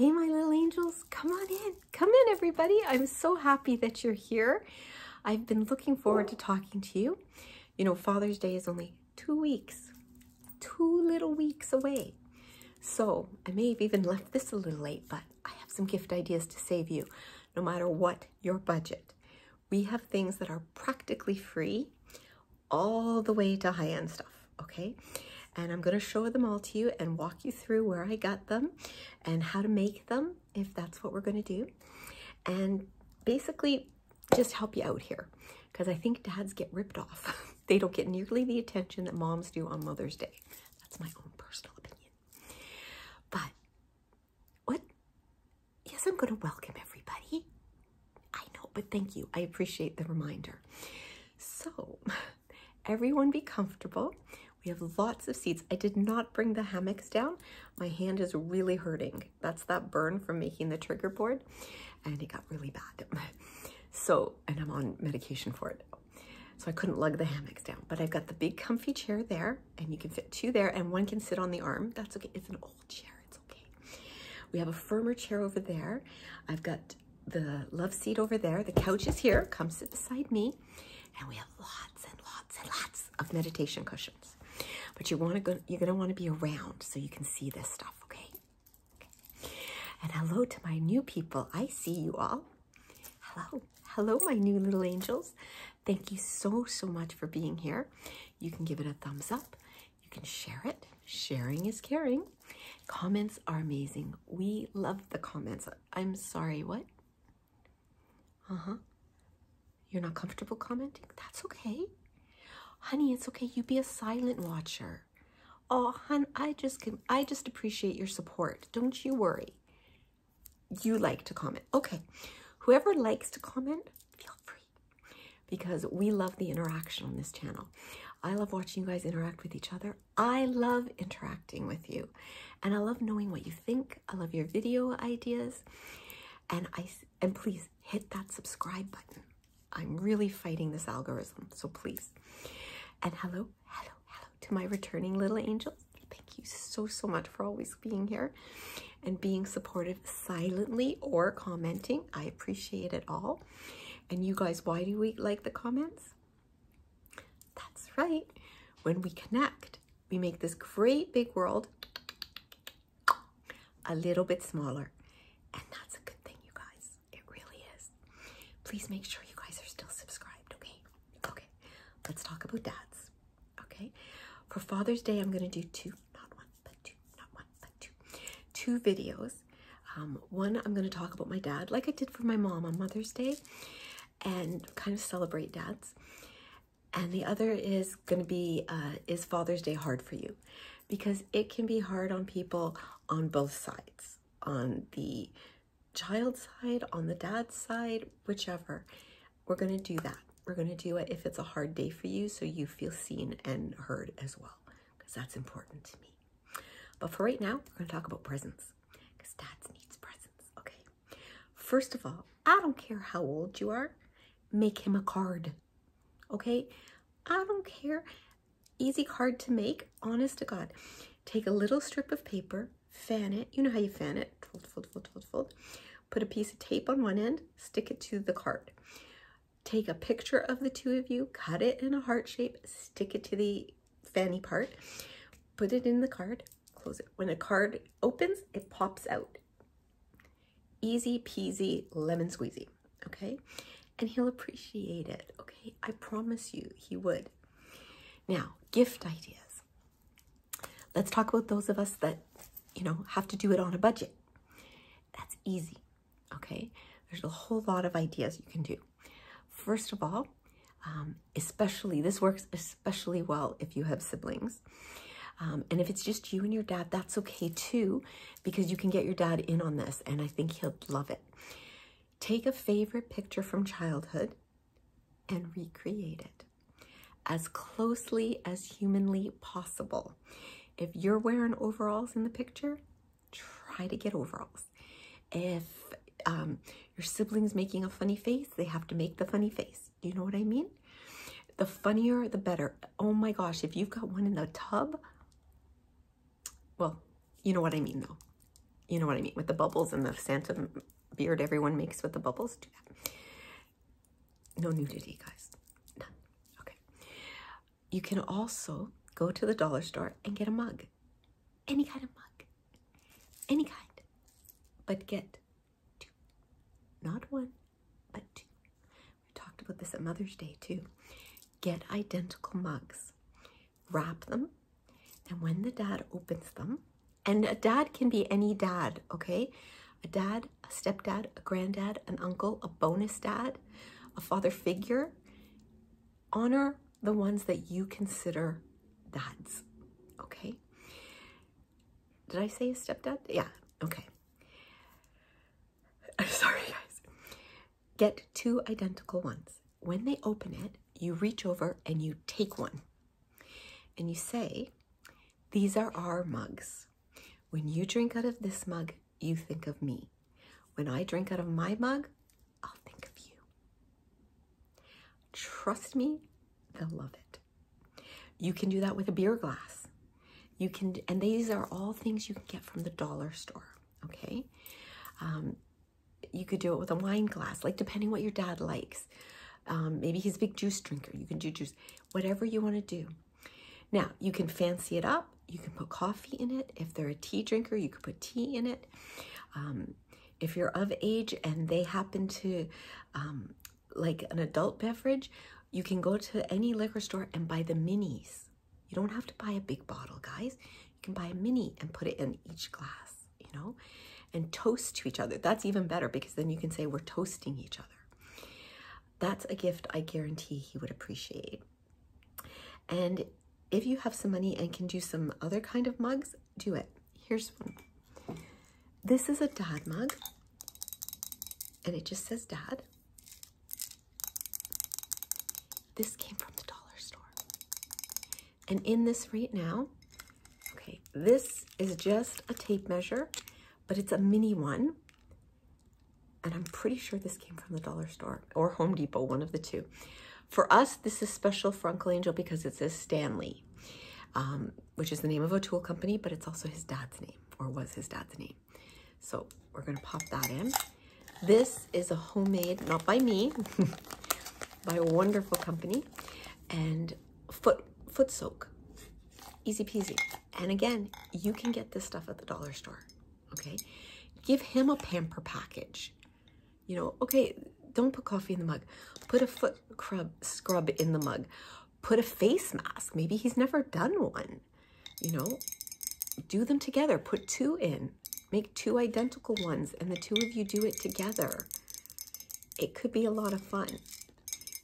Hey, my little angels, come on in. Come in, everybody. I'm so happy that you're here. I've been looking forward to talking to you. You know, Father's Day is only 2 weeks, 2 little weeks away. So I may have even left this a little late, but I have some gift ideas to save you, no matter what your budget. We have things that are practically free all the way to high-end stuff, okay? And I'm going to show them all to you and walk you through where I got them and how to make them, if that's what we're going to do. And basically just help you out here, because I think dads get ripped off. They don't get nearly the attention that moms do on Mother's Day. That's my own personal opinion. But yes, I'm going to welcome everybody. I know, but thank you. I appreciate the reminder. So everyone be comfortable. We have lots of seats. I did not bring the hammocks down. My hand is really hurting. That's that burn from making the trigger board, and it got really bad. So, and I'm on medication for it. So I couldn't lug the hammocks down, but I've got the big comfy chair there, and you can fit 2 there, and 1 can sit on the arm. That's okay. It's an old chair. It's okay. We have a firmer chair over there. I've got the love seat over there. The couch is here. Come sit beside me. And we have lots and lots and lots of meditation cushions. But you're gonna want to be around so you can see this stuff, okay? And hello to my new people. I see you all. Hello. Hello, my new little angels. Thank you so much for being here. You can give it a thumbs up. You can share it. Sharing is caring. Comments are amazing. We love the comments. I'm sorry, what? You're not comfortable commenting? That's okay. Honey, it's okay. You be a silent watcher. Oh, hon, I just appreciate your support. Don't you worry. You like to comment. Okay. Whoever likes to comment, feel free. Because we love the interaction on this channel. I love watching you guys interact with each other. I love interacting with you. And I love knowing what you think. I love your video ideas. And please hit that subscribe button. I'm really fighting this algorithm, so please. And hello to my returning little angels. Thank you so much for always being here and being supportive silently or commenting. I appreciate it all. And you guys, why do we like the comments? That's right. When we connect, we make this great big world a little bit smaller. And that's a good thing, you guys. It really is. Please make sure you guys are still subscribed, okay? Okay, let's talk about dads, okay? For Father's Day, I'm going to do 2, not 1, but 2, not 1, but 2 videos. One, I'm going to talk about my dad, like I did for my mom on Mother's Day, and kind of celebrate dads. And the other is going to be, is Father's Day hard for you? Because it can be hard on people on both sides, on the child side, on the dad's side, whichever. We're going to do that. We're going to do it if it's a hard day for you, so you feel seen and heard as well, because that's important to me. But for right now, we're going to talk about presents, because dads needs presents, okay? First of all, I don't care how old you are, make him a card, okay? I don't care. Easy card to make, honest to God. Take a little strip of paper, fan it. You know how you fan it. Fold. Put a piece of tape on one end, stick it to the card. Take a picture of the 2 of you, cut it in a heart shape, stick it to the fanny part, put it in the card, close it. When a card opens, it pops out. Easy peasy, lemon squeezy, okay? And he'll appreciate it, okay? I promise you he would. Now, gift ideas. Let's talk about those of us that, you know, have to do it on a budget. That's easy, okay? There's a whole lot of ideas you can do. First of all, this works especially well if you have siblings. And if it's just you and your dad, that's okay too, because you can get your dad in on this, and I think he'll love it. Take a favorite picture from childhood and recreate it as closely as humanly possible. If you're wearing overalls in the picture, try to get overalls. If your sibling's making a funny face, they have to make the funny face. Do you know what I mean? The funnier, the better. Oh my gosh, if you've got one in the tub, well, you know what I mean though. You know what I mean, with the bubbles and the Santa beard everyone makes with the bubbles. Do that. No nudity, guys. None. Okay. You can also go to the dollar store and get a mug. Any kind of mug. Any kind. But get 2. Not 1, but 2. We talked about this at Mother's Day too. Get identical mugs. Wrap them. And when the dad opens them, and a dad can be any dad, okay? A dad, a stepdad, a granddad, an uncle, a bonus dad, a father figure. Honor the ones that you consider dads, okay? Did I say a stepdad? Yeah, okay. Sorry, guys. Get 2 identical ones. When they open it, you reach over and you take one. And you say, these are our mugs. When you drink out of this mug, you think of me. When I drink out of my mug, I'll think of you. Trust me, they'll love it. You can do that with a beer glass. You can, and these are all things you can get from the dollar store, okay? You could do it with a wine glass, like depending what your dad likes. Maybe he's a big juice drinker. You can do juice, whatever you want to do. Now, you can fancy it up. You can put coffee in it. If they're a tea drinker, you could put tea in it. If you're of age and they happen to like an adult beverage, you can go to any liquor store and buy the minis. You don't have to buy a big bottle, guys. You can buy a mini and put it in each glass, you know, and toast to each other. That's even better because then you can say we're toasting each other. That's a gift I guarantee he would appreciate. And if you have some money and can do some other kind of mugs, do it. Here's one. This is a dad mug, and it just says dad. This came from the dollar store. And in this right now, okay, this is just a tape measure, but it's a mini one. And I'm pretty sure this came from the dollar store or Home Depot, one of the two. For us, this is special for Uncle Angel because it says Stanley, which is the name of a tool company, but it's also his dad's name, or was his dad's name. So we're gonna pop that in. This is a homemade, not by me, by a wonderful company, and foot soak, easy peasy. And again, you can get this stuff at the dollar store, okay? Give him a pamper package. You know, okay, don't put coffee in the mug. Put a foot scrub in the mug. Put a face mask. Maybe he's never done one. You know, do them together. Put 2 in. Make 2 identical ones, and the 2 of you do it together. It could be a lot of fun.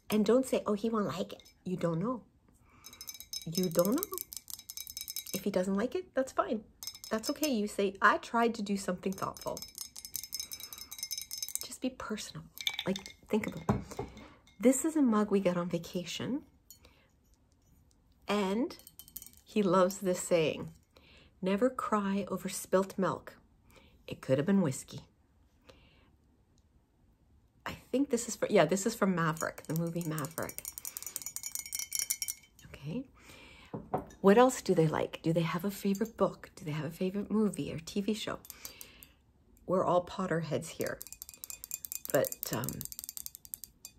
And don't say, oh, he won't like it. You don't know. You don't know. If he doesn't like it, that's fine. That's okay. You say, I tried to do something thoughtful. Just be personal. Like, think about it. This is a mug we got on vacation. And he loves this saying, never cry over spilt milk. It could have been whiskey. I think this is for, yeah, this is from Maverick, the movie Maverick. Okay. What else do they like? Do they have a favorite book? Do they have a favorite movie or TV show? We're all Potterheads here. But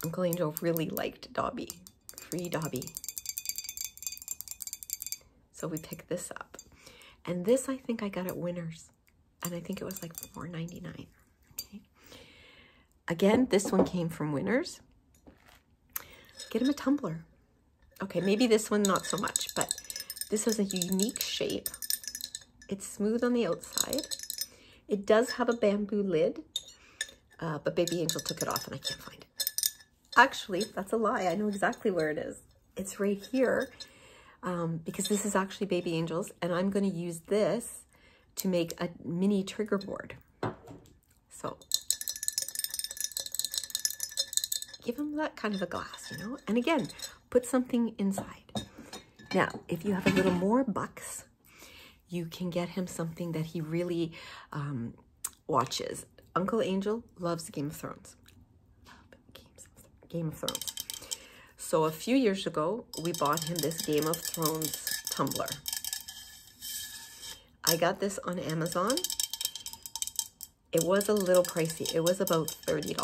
Uncle Angel really liked Dobby. Free Dobby. So we picked this up. And this I think I got at Winners. And I think it was like $4.99. Okay. Again, this one came from Winners. Get him a tumbler. Okay, maybe this one not so much, but this was a unique shape. It's smooth on the outside. It does have a bamboo lid, but Baby Angel took it off and I can't find it. Actually, that's a lie. I know exactly where it is. It's right here, because this is actually Baby Angel's, and I'm going to use this to make a mini trigger board. So give him that kind of a glass, you know? And again, put something inside. Now, if you have a little more bucks, you can get him something that he really watches. Uncle Angel loves Game of Thrones. Game of Thrones. So a few years ago, we bought him this Game of Thrones tumbler. I got this on Amazon. It was a little pricey. It was about $30.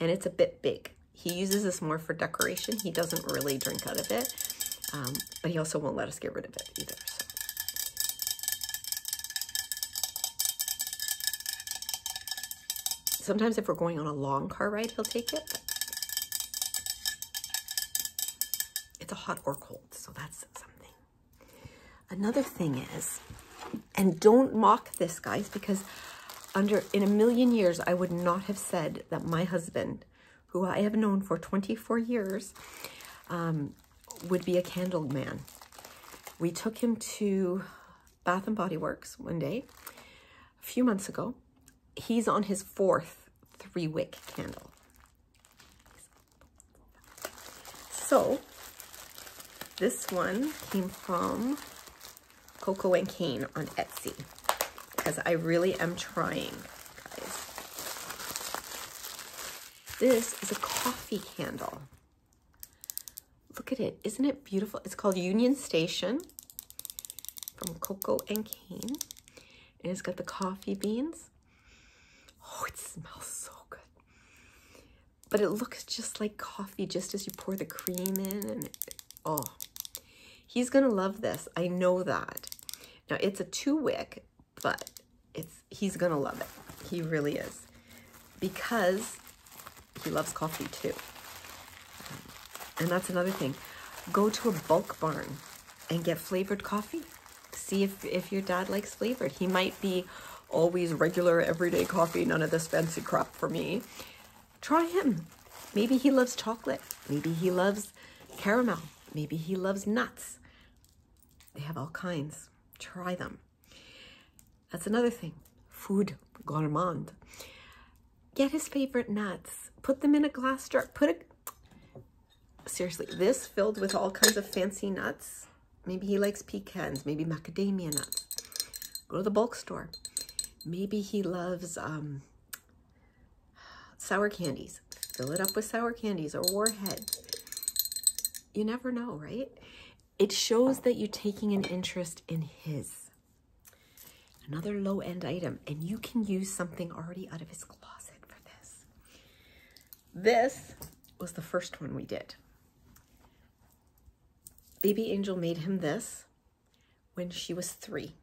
And it's a bit big. He uses this more for decoration. He doesn't really drink out of it. But he also won't let us get rid of it either. So. Sometimes if we're going on a long car ride, he'll take it. It's a hot or cold, so that's something. Another thing is, and don't mock this, guys, because in a million years, I would not have said that my husband, who I have known for 24 years, would be a candle man. We took him to Bath and Body Works one day, a few months ago. He's on his 4th 3-wick candle. So this one came from Coco and Kane on Etsy, because I really am trying, guys. This is a coffee candle. Look at it. Isn't it beautiful? It's called Union Station from Coco and Kane. And it's got the coffee beans. Oh, it smells so good. But it looks just like coffee just as you pour the cream in. And oh, he's going to love this. I know that. Now, it's a 2-wick, but he's going to love it. He really is. Because he loves coffee too. And that's another thing. Go to a bulk barn and get flavored coffee. See if your dad likes flavored. He might be always regular, everyday coffee, none of this fancy crap for me. Try him. Maybe he loves chocolate. Maybe he loves caramel. Maybe he loves nuts. They have all kinds. Try them. That's another thing. Food gourmand. Get his favorite nuts. Put them in a glass jar. Seriously, this filled with all kinds of fancy nuts. Maybe he likes pecans, maybe macadamia nuts. Go to the bulk store. Maybe he loves sour candies. Fill it up with sour candies or warheads. You never know, right? It shows that you're taking an interest in his. Another low-end item, and you can use something already out of his closet for this. This was the first one we did. Baby Angel made him this when she was 3.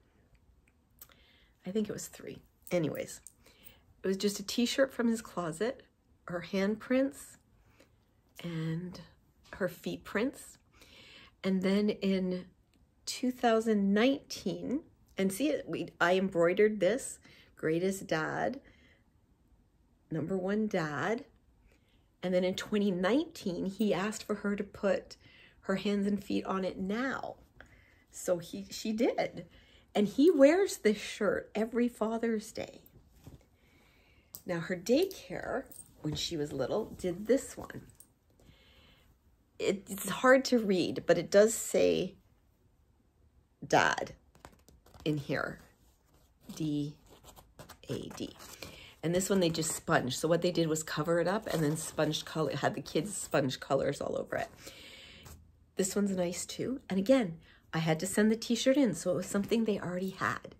I think it was 3. Anyways, it was just a t-shirt from his closet, her handprints, and her feet prints. And then in 2019, and see it, I embroidered this, greatest dad, #1 dad. And then in 2019, he asked for her to put her hands and feet on it now. So she did. And he wears this shirt every Father's Day. Now her daycare, when she was little, did this one. It's hard to read, but it does say dad in here. D-A-D. And this one they just sponged. So what they did was cover it up and then sponged color, had the kids sponge colors all over it. This one's nice too. And again, I had to send the t-shirt in, so it was something they already had.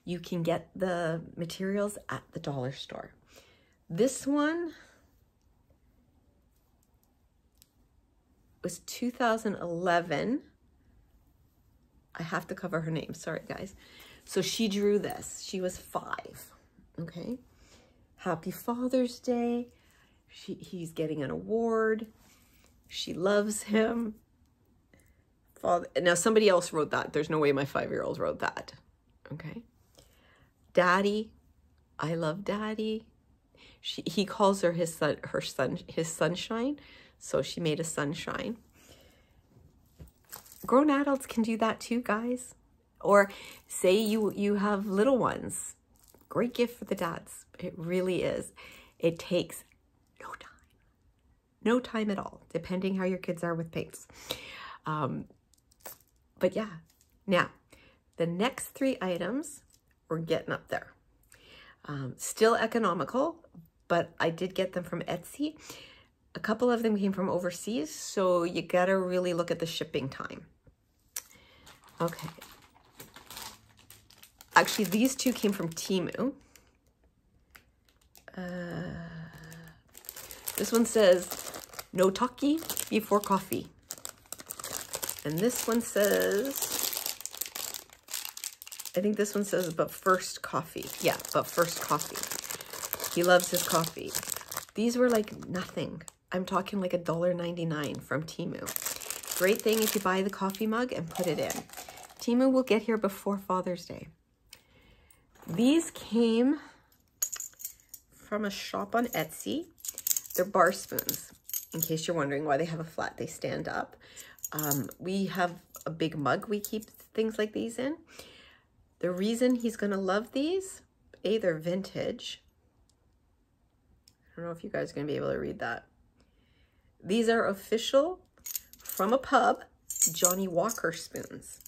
You can get the materials at the dollar store. This one was 2011. I have to cover her name, sorry guys. So she drew this, she was 5, okay? Happy Father's Day. He's getting an award. She loves him. Father. Now somebody else wrote that. There's no way my 5-year-old wrote that. Okay. Daddy. I love Daddy. He calls her his sunshine. So she made a sunshine. Grown adults can do that too, guys. Or say you have little ones. Great gift for the dads. It really is. It takes no time. No time at all, depending how your kids are with paints. But yeah, now the next 3 items, we're getting up there. Still economical, but I did get them from Etsy. A couple of them came from overseas, so you gotta really look at the shipping time. Okay. Actually, these two came from Temu. This one says, no taki before coffee. And this one says, I think this one says, but first coffee. Yeah, but first coffee. He loves his coffee. These were like nothing. I'm talking like $1.99 from Temu. Great thing if you buy the coffee mug and put it in. Temu will get here before Father's Day. These came from a shop on Etsy. They're bar spoons. In case you're wondering why they have a flat, they stand up. We have a big mug we keep things like these in. The reason he's gonna love these, A, they're vintage. I don't know if you guys are gonna be able to read that. These are official from a pub, Johnny Walker spoons.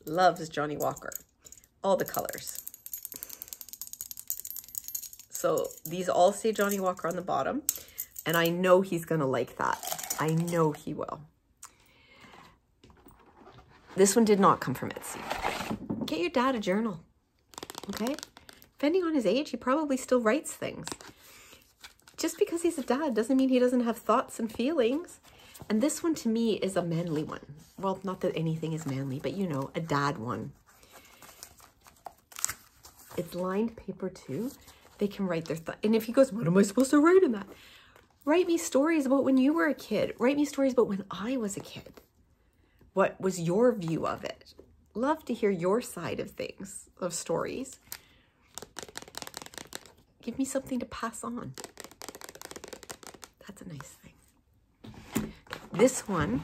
Loves Johnny Walker. All the colors. So these all say Johnny Walker on the bottom. And I know he's gonna like that. I know he will. This one did not come from Etsy. Get your dad a journal, okay? Depending on his age, he probably still writes things. Just because he's a dad doesn't mean he doesn't have thoughts and feelings. And this one to me is a manly one. Well, not that anything is manly, but you know, a dad one. It's lined paper too. They can write their thoughts. And if he goes, what am I supposed to write in that? Write me stories about when you were a kid. Write me stories about when I was a kid. What was your view of it? Love to hear your side of things, of stories. Give me something to pass on. That's a nice thing. This one,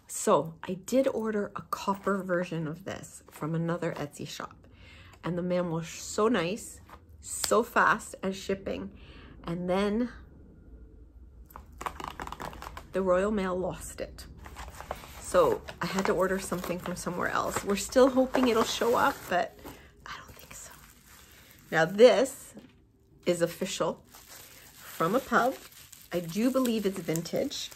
so I did order a copper version of this from another Etsy shop. And the man was so nice, so fast as shipping. And then the Royal Mail lost it. So I had to order something from somewhere else. We're still hoping it'll show up, but I don't think so. Now this is official from a pub. I do believe it's vintage.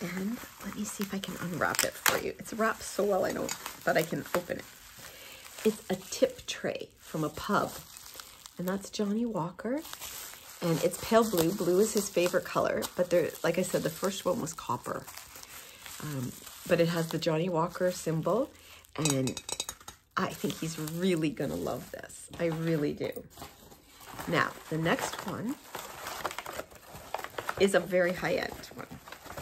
And let me see if I can unwrap it for you. It's wrapped so well I know that I can open it. It's a tip tray from a pub. And that's Johnny Walker. And it's pale blue. Blue is his favorite color. But there, like I said, the first one was copper. But it has the Johnny Walker symbol. And I think he's really going to love this. I really do. Now, the next one is a very high-end one.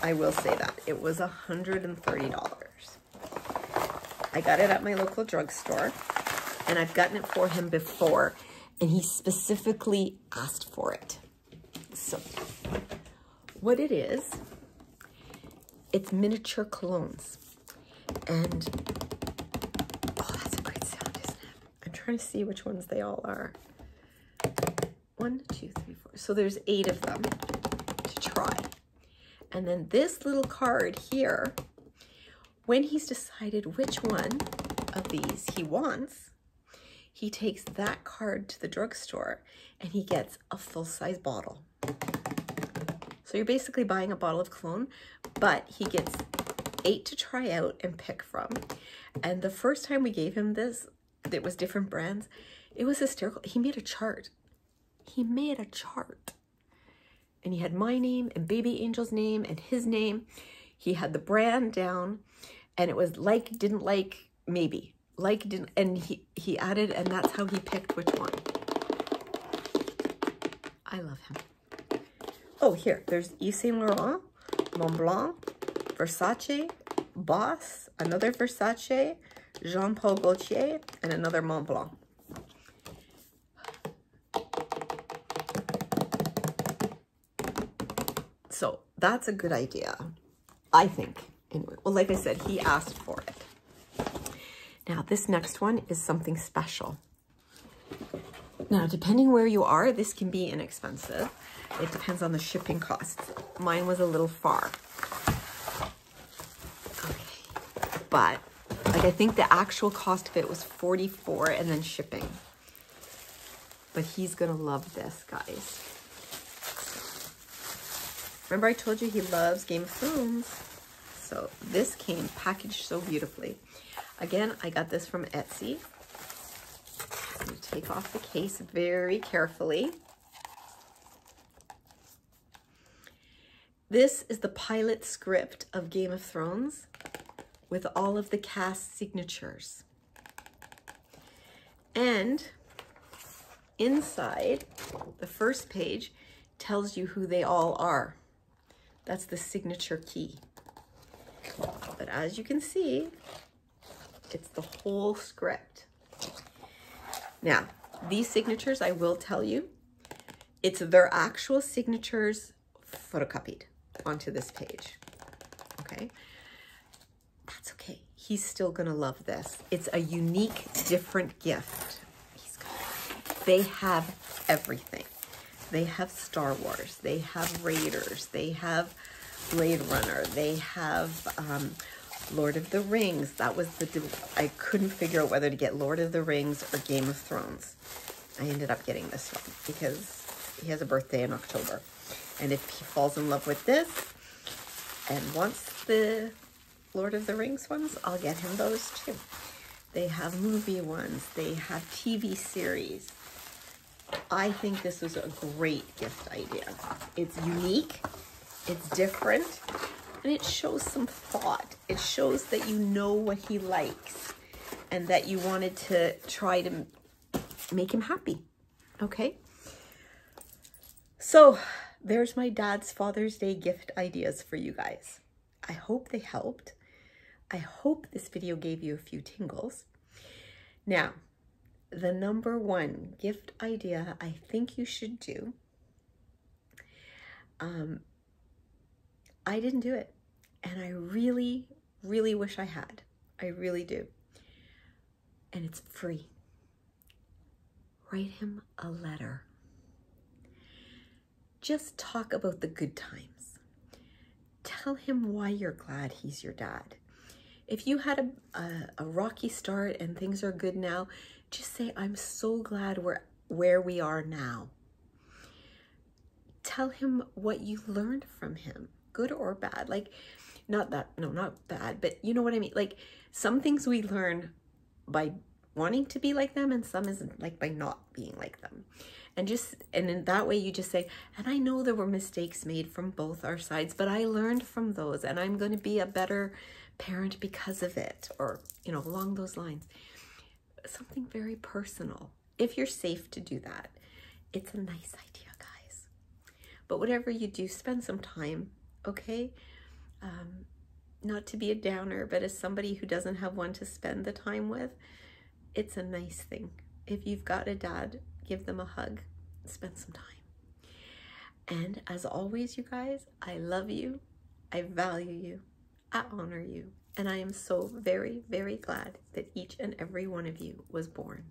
I will say that. It was $130. I got it at my local drugstore. And I've gotten it for him before. And he specifically asked for it. So, what it is, it's miniature colognes. And, oh, that's a great sound, isn't it? I'm trying to see which ones they all are. 1, 2, 3, 4. So there's 8 of them to try. And then this little card here, when he's decided which one of these he wants, he takes that card to the drugstore and he gets a full-size bottle. So you're basically buying a bottle of cologne, but he gets 8 to try out and pick from. And the first time we gave him this, it was different brands. It was hysterical. He made a chart. He made a chart. And he had my name and Baby Angel's name and his name. He had the brand down and it was like, didn't like, maybe. Like, didn't, and he added, and that's how he picked which one. I love him. Oh, here, there's Yves Saint Laurent, Mont Blanc, Versace, Boss, another Versace, Jean Paul Gaultier, and another Mont Blanc. So that's a good idea, I think. Anyway, well, like I said, he asked for it. Now, this next one is something special. Now, depending where you are, this can be inexpensive. It depends on the shipping costs. Mine was a little far. Okay. But, like, I think the actual cost of it was $44 and then shipping. But he's gonna love this, guys. Remember I told you he loves Game of Thrones? So this came packaged so beautifully. Again, I got this from Etsy. take off the case very carefully. This is the pilot script of Game of Thrones with all of the cast signatures. And inside, the first page tells you who they all are. That's the signature key. But as you can see, it's the whole script. Now, these signatures, I will tell you, it's their actual signatures photocopied onto this page, okay? That's okay. He's still gonna love this. It's a unique, different gift. They have everything. They have Star Wars, they have Raiders, they have Blade Runner, they have Lord of the Rings. That was I couldn't figure out whether to get Lord of the Rings or Game of Thrones. I ended up getting this one because he has a birthday in October. And if he falls in love with this and wants the Lord of the Rings ones, I'll get him those too. They have movie ones, they have TV series. I think this was a great gift idea. It's unique, it's different, and it shows some thought. It shows that you know what he likes and that you wanted to try to make him happy, okay? So there's my dad's Father's Day gift ideas for you guys. I hope they helped. I hope this video gave you a few tingles. Now, the number one gift idea I think you should do, I didn't do it, and I really, really wish I had. I really do. And it's free. Write him a letter. Just talk about the good times. Tell him why you're glad he's your dad. If you had a rocky start and things are good now, just say, I'm so glad we're where we are now. Tell him what you learned from him, good or bad. Like, not bad, but you know what I mean? Like, some things we learn by wanting to be like them, and some isn't, like by not being like them. And in that way you just say, and I know there were mistakes made from both our sides, but I learned from those, and I'm going to be a better parent because of it, or, you know, along those lines. Something very personal, if you're safe to do that. It's a nice idea, guys. But whatever you do, spend some time, okay? Not to be a downer, but as somebody who doesn't have one to spend the time with, it's a nice thing. If you've got a dad, give them a hug, spend some time. And as always, you guys, I love you, I value you, I honor you, and I am so very, very glad that each and every one of you was born.